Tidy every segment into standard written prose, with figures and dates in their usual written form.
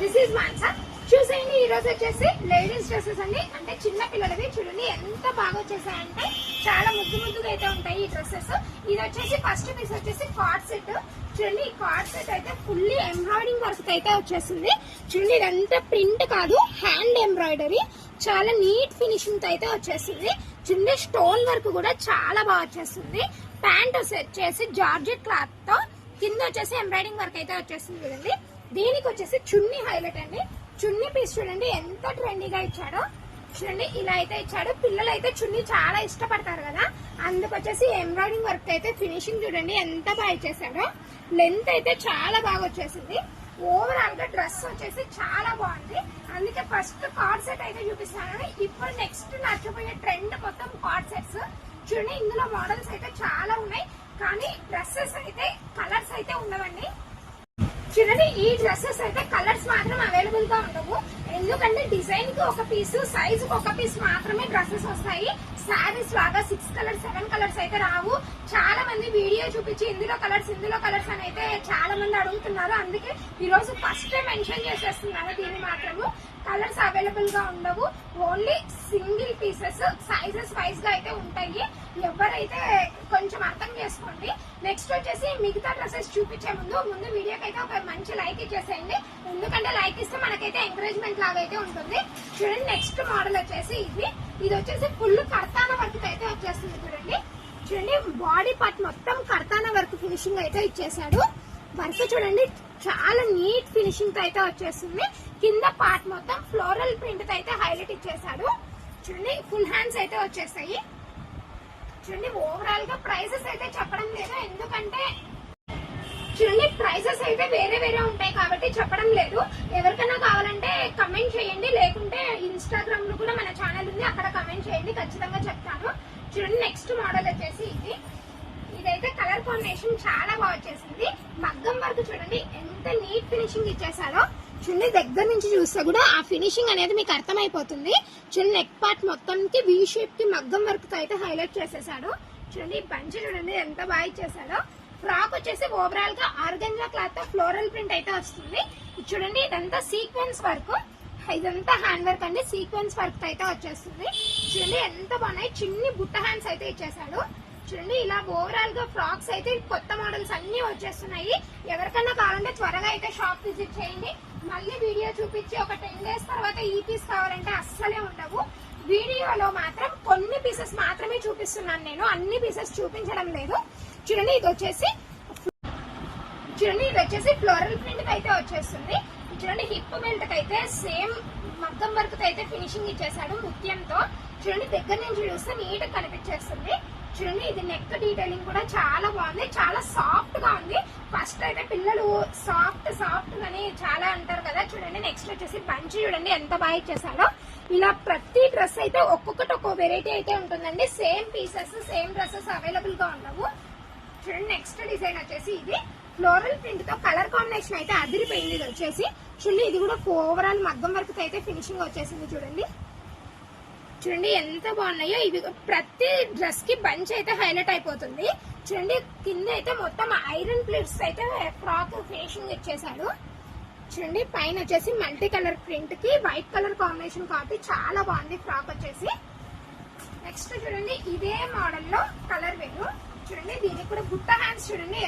This is Mansa. చూసేయండి, ఈ రోజు వచ్చేసి లేడీస్ డ్రెస్సెస్ అండి. అంటే చిన్న పిల్లలవి చూడండి ఎంత బాగా వచ్చేసాయంటే చాలా ముద్దుగా అయితే ఉంటాయి ఈ డ్రెస్సెస్. ఇది వచ్చేసి ఫస్ట్ పీస్ వచ్చేసి కార్డ్ సెట్. చూడండి, ఈ కార్డ్ సెట్ అయితే ఫుల్లీ ఎంబ్రాయిడింగ్ వర్క్ అయితే వచ్చేస్తుంది. చూడండి, ఇదంతా ప్రింట్ కాదు, హ్యాండ్ ఎంబ్రాయిడరీ. చాలా నీట్ ఫినిషింగ్ తో అయితే వచ్చేస్తుంది. చూడండి, స్టోన్ వర్క్ కూడా చాలా బాగా వచ్చేస్తుంది. ప్యాంట్ వచ్చేసి జార్జెట్ క్లాత్ తో, కింద వచ్చేసి ఎంబ్రాయిడింగ్ వర్క్ అయితే వచ్చేస్తుంది కదండి. దీనికి వచ్చేసి చున్నీ హైలైట్ అండి. చున్నీ పీస్ చూడండి ఎంత ట్రెండీగా ఇచ్చాడో. చూడండి, ఇలా అయితే ఇచ్చాడు. పిల్లలు అయితే చున్నీ చాలా ఇష్టపడతారు కదా, అందుకొచ్చేసి ఎంబ్రాయిడింగ్ వర్క్ అయితే ఫినిషింగ్ చూడండి ఎంత బాగా ఇచ్చేసాడో. లెంత్ అయితే చాలా బాగా వచ్చేసింది. ఓవరాల్ గా డ్రెస్ వచ్చేసి చాలా బాగుంది. అందుకే ఫస్ట్ కార్డ్ సెట్ అయితే చూపిస్తాను. ఇప్పుడు నెక్స్ట్ నచ్చిపోయే ట్రెండ్ మొత్తం కార్డ్ సెట్స్. చూడండి, ఇందులో మోడల్స్ అయితే చాలా ఉన్నాయి, కానీ డ్రెస్సెస్ అయితే కలర్స్ అయితే ఉండవండి. చూడండి, ఈ డ్రెస్సెస్ అయితే కలర్స్ మాత్రం అవైలబుల్ గా ఉండవు. ఎందుకంటే డిజైన్ కి ఒక పీస్, సైజ్ కి ఒక పీస్ మాత్రమే డ్రెస్సెస్ వస్తాయి. శారీస్ లాగా 6 కలర్స్ 7 కలర్స్ అయితే రావు. చాలా మంది వీడియో చూపించి ఇందులో కలర్స్ అని అయితే చాలా మంది అడుగుతున్నారు. అందుకే ఈ రోజు ఫస్ట్ మెన్షన్ చేసేస్తున్నారు. దీన్ని మాత్రము కలర్స్ అవైలబుల్ గా ఉండవు. Only single pieces sizes wise గా అయితే ఉంటాయి. ఎవరైతే కొంచెం అర్థం చేసుకోండి. నెక్స్ట్ వచ్చేసి మిగతా డ్రెస్సెస్ చూపించే ముందు వీడియోకి అయితే ఒక మంచి లైక్ ఇచ్చేసేయండి. ఎందుకంటే లైక్ ఇస్తే మనకైతే ఎంకరేజ్మెంట్ లాగా అయితే ఉంటుంది. చూడండి, నెక్స్ట్ మోడల్ వచ్చేసి ఇది వచ్చేసి ఫుల్ కర్తాన వర్క్ అయితే వచ్చేస్తుంది. చూడండి, బాడీ పార్ట్ మొత్తం కర్తాన వర్క్ ఫినిషింగ్ అయితే ఇచ్చేసాడు. వర్క్ చూడండి చాలా నీట్ ఫినిషింగ్ తో అయితే వచ్చేస్తుంది. కింద పార్ట్ మొత్తం ఫ్లోరల్ ప్రింట్ తో అయితే హైలైట్ ఇచ్చేసాడు. చూడండి, ఫుల్ హ్యాండ్స్ అయితే వచ్చేస్తాయి. చూడండి, ఓవరాల్ గా ప్రైసెస్ అయితే చెప్పడం లేదు, ఎందుకంటే చూడండి ప్రైసెస్ అయితే వేరే ఉంటాయి కాబట్టి చెప్పడం లేదు. ఎవరికైనా కావాలంటే కమెంట్ చేయండి, లేకుంటే ఇన్స్టాగ్రామ్ లో కూడా మన ఛానల్ ఉంది, అక్కడ కమెంట్ చేయండి, ఖచ్చితంగా చెప్తాను. చూడండి, నెక్స్ట్ మోడల్ వచ్చేసి ఇదైతే కలర్ కాంబినేషన్ చాలా బాగా వచ్చేసింది. మగ్గం వర్క్ చూడండి ఎంత నీట్ ఫినిషింగ్ ఇచ్చేసాడో. చూడండి, దగ్గర నుంచి చూస్తే కూడా ఆ ఫినిషింగ్ అనేది మీకు అర్థమైపోతుంది. చూడండి, నెక్ పార్ట్ మొత్తానికి వి షేప్ కి మగ్గం వర్క్ తో అయితే హైలైట్ చేసేసాడు. చూడండి, పంచ చూడండి ఎంత బాగా ఇచ్చేసాడో. ఫ్రాక్ వచ్చేసి ఓవరాల్ గా ఆర్గంజా క్లాత్ తో ఫ్లోరల్ ప్రింట్ అయితే వస్తుంది. చూడండి, ఇదంతా సీక్వెన్స్ వర్క్, ఇదంతా హ్యాండ్ వర్క్ అండి. సీక్వెన్స్ వర్క్ అయితే వచ్చేస్తుంది. చూడండి ఎంత బాగున్నాయి. చిన్ని బుట్ట హ్యాండ్స్ అయితే ఇచ్చేసాడు. చూడండి, ఇలా ఓవరాల్ గా ఫ్రాక్స్ అయితే కొత్త మోడల్స్ అన్ని వచ్చేస్తున్నాయి. ఎవరికన్నా కావాలంటే త్వరగా అయితే షాప్ విజిట్ చేయండి. మళ్ళీ వీడియో చూపించి ఒక 10 days తర్వాత ఈ పీస్ కావాలంటే అస్సలే ఉండవు. వీడియోలో మాత్రం కొన్ని పీసెస్ మాత్రమే చూపిస్తున్నాను నేను, అన్ని పీసెస్ చూపించడం లేదు. చూడండి, ఇది వచ్చేసి ఫ్లోరల్ ప్రింట్ అయితే వచ్చేస్తుంది. చూడండి, హిప్ బెల్ట్ అయితే సేమ్ మగ్గం వర్క్ తో అయితే ఫినిషింగ్ ఇచ్చేసాడు ముత్యంతో. చూడండి, దగ్గర నుంచి చూస్తే నీట్ గా కనిపించేస్తుంది. చూడండి, ఇది నెక్ డీటెయిలింగ్ కూడా చాలా బాగుంది, చాలా సాఫ్ట్ గా ఉంది. ఫస్ట్ అయితే పిల్లలు సాఫ్ట్ గాని చాలా అంటారు కదా. చూడండి, నెక్స్ట్ వచ్చేసి బంచ్ చూడండి ఎంత బాగా ఇచ్చేసాడో. ఇలా ప్రతి డ్రెస్ అయితే ఒక్కొక్కటి ఒక్కో వెరైటీ అయితే ఉంటుందండి. Same pieces same dresses available గా ఉండవు. చూడండి, నెక్స్ట్ డిజైన్ వచ్చేసి ఇది ఫ్లోరల్ ప్రింట్ తో కలర్ కాంబినేషన్ అయితే అదిరిపోయింది. ఇది వచ్చేసి చూడండి, ఇది కూడా ఓవరాల్ మగ్గం వర్క్ తో అయితే ఫినిషింగ్ వచ్చేసింది. చూడండి ఎంత బాగున్నాయో. ఇవి ప్రతి డ్రెస్ కి బంచ్ అయితే హైలైట్ అయిపోతుంది. చూడండి, కింద అయితే మొత్తం ఐరన్ ప్లేట్స్ అయితే ఫ్రాక్ ఫినిషింగ్ ఇచ్చేసాడు. చూడండి, పైన వచ్చేసి మల్టీ కలర్ ప్రింట్ కి వైట్ కలర్ కాంబినేషన్ కాబట్టి చాలా బాగుంది ఫ్రాక్ వచ్చేసి. నెక్స్ట్ చూడండి, ఇదే మోడల్ లో కలర్ వేరు. చూడండి, దీనికి కూడా బుట్ట హ్యాండ్స్ చూడండి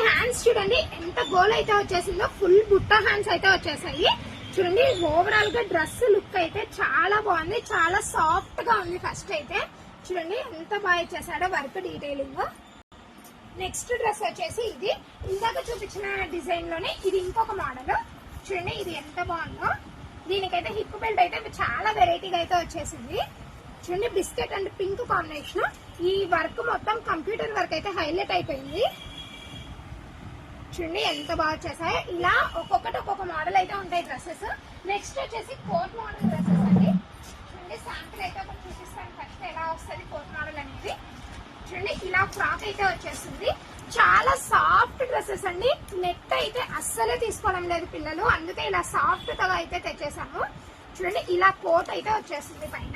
హ్యాండ్స్ చూడండి ఎంత గోల్ అయితే వచ్చేసిందో. ఫుల్ బుట్ట హ్యాండ్స్ అయితే వచ్చేసాయి. చూడండి, ఓవరాల్ గా డ్రెస్ లుక్ అయితే చాలా బాగుంది, చాలా సాఫ్ట్ గా ఉంది. ఫస్ట్ అయితే చూడండి ఎంత బాగా ఇచ్చేసాడో వర్క్ డీటెయిలింగ్. నెక్స్ట్ డ్రెస్ వచ్చేసి ఇది ఇందాక చూపించిన డిజైన్ లోనే ఇది ఇంకొక మోడల్. చూడండి, ఇది ఎంత బాగుందో. దీనికైతే హిప్ బెల్ట్ అయితే చాలా వెరైటీగా అయితే వచ్చేసింది. చూడండి, బిస్కెట్ అండ్ పింక్ కాంబినేషన్. ఈ వర్క్ మొత్తం కంప్యూటర్ వర్క్ అయితే హైలైట్ అయిపోయింది. చూడండి ఎంత బాగా వచ్చేసాయి. ఇలా ఒక్కొక్కటి ఒక్కొక్క మోడల్ అయితే ఉంటాయి డ్రెస్సెస్. నెక్స్ట్ వచ్చేసి కోట్ మోడల్ డ్రెస్సెస్ అండి. చూడండి, శాంపుల్ అయితే ఒకటి చూపిస్తాను ఫస్ట్ ఎలా వస్తుంది కోట్ మోడల్ అనేది. చూడండి, ఇలా ఫ్రాక్ అయితే వచ్చేస్తుంది. చాలా సాఫ్ట్ డ్రెస్సెస్ అండి. నెట్ అయితే అస్సలే తీసుకోవడం లేదు పిల్లలు, అందుకే ఇలా సాఫ్ట్ గా అయితే తెచ్చేసాము. చూడండి, ఇలా కోట్ అయితే వచ్చేస్తుంది పైన.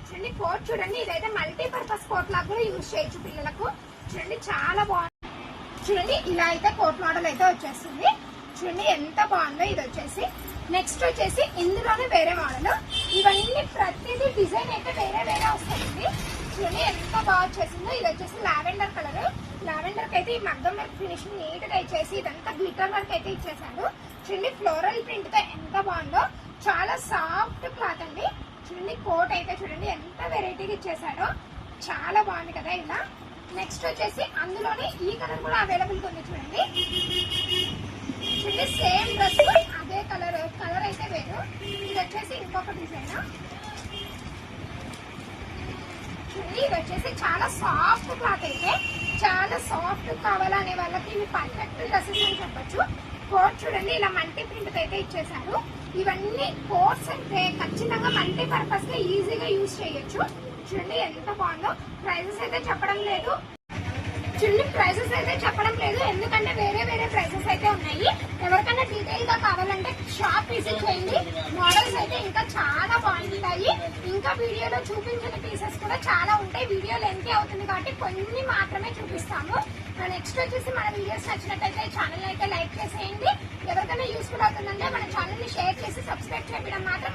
చూడండి, కోట్ చూడండి ఇదైతే మల్టీపర్పస్ కోట్ లాగా కూడా యూజ్ చేయొచ్చు పిల్లలకు. చూడండి, చాలా బాగుంది. చూడండి, ఇలా అయితే కోట్ మోడల్ అయితే వచ్చేస్తుంది. చూడండి ఎంత బాగుందో. ఇది వచ్చేసి నెక్స్ట్ వచ్చేసి ఇందులోనే వేరే మోడల్. ఇవన్నీ ప్రతిదీ డిజైన్ అయితే వేరే వేరే వస్తుంది. చూడండి ఎంత బాగా వచ్చేసిందో. ఇది వచ్చేసి లావెండర్ కలర్. లావెండర్ కి అయితే ఈ మగ్గం వర్క్ ఫినిషింగ్ నీట్ గా ఇచ్చేసి ఇదంతా గ్లిటర్ వర్క్ అయితే ఇచ్చేసాడు. చూడండి ఫ్లోరల్ ప్రింట్ తో ఎంత బాగుందో. చాలా సాఫ్ట్ క్లాత్ అండి. చూడండి కోట్ అయితే చూడండి ఎంత వెరైటీగా ఇచ్చేసాడో. చాలా బాగుంది కదా ఇలా. నెక్స్ట్ వచ్చేసి అందులోనే ఈ కలర్ కూడా అవైలబుల్ ఉంది చూడండి. చూడండి సేమ్ డ్రెస్ అదే కలర్. కలర్ అయితే వేరు. ఇది వచ్చేసి ఇంకొక డిజైన్. చూడండి ఇది వచ్చేసి చాలా సాఫ్ట్ క్లాత్. అయితే చాలా సాఫ్ట్ కావాలనే వాళ్ళకి ఇవి పర్ఫెక్ట్ డ్రెస్సెస్ అని చెప్పొచ్చు. కోట్ చూడండి ఇలా మల్టీ ప్రింట్ అయితే ఇచ్చేసారు. ఇవన్నీ కోట్స్ అయితే ఖచ్చితంగా మల్టీ పర్పస్ గా ఈజీగా యూజ్ చేయొచ్చు. చూడండి ఎంత బాగుందో. ప్రైజెస్ అయితే చెప్పడం లేదు. చూడండి ప్రైసెస్ అయితే చెప్పడం లేదు ఎందుకంటే వేరే వేరే ప్రైసెస్ అయితే ఉన్నాయి. ఎవరికైనా డీటెయిల్ గా కావాలంటే షాప్ విజిట్ చేయండి. మోడల్స్ అయితే ఇంకా చాలా బాగుంటాయి. ఇంకా వీడియోలో చూపించిన పీసెస్ కూడా చాలా ఉంటాయి. వీడియో లెంతీ అవుతుంది కాబట్టి కొన్ని మాత్రమే చూపిస్తాము. నెక్స్ట్ వచ్చేసి మన వీడియోస్ నచ్చినట్టయితే ఛానల్ అయితే లైక్ చేసేయండి. ఎవరికైనా యూస్ఫుల్ అవుతుందంటే మన ఛానల్ ని షేర్ చేసి సబ్స్క్రైబ్ చేయడం మాత్రం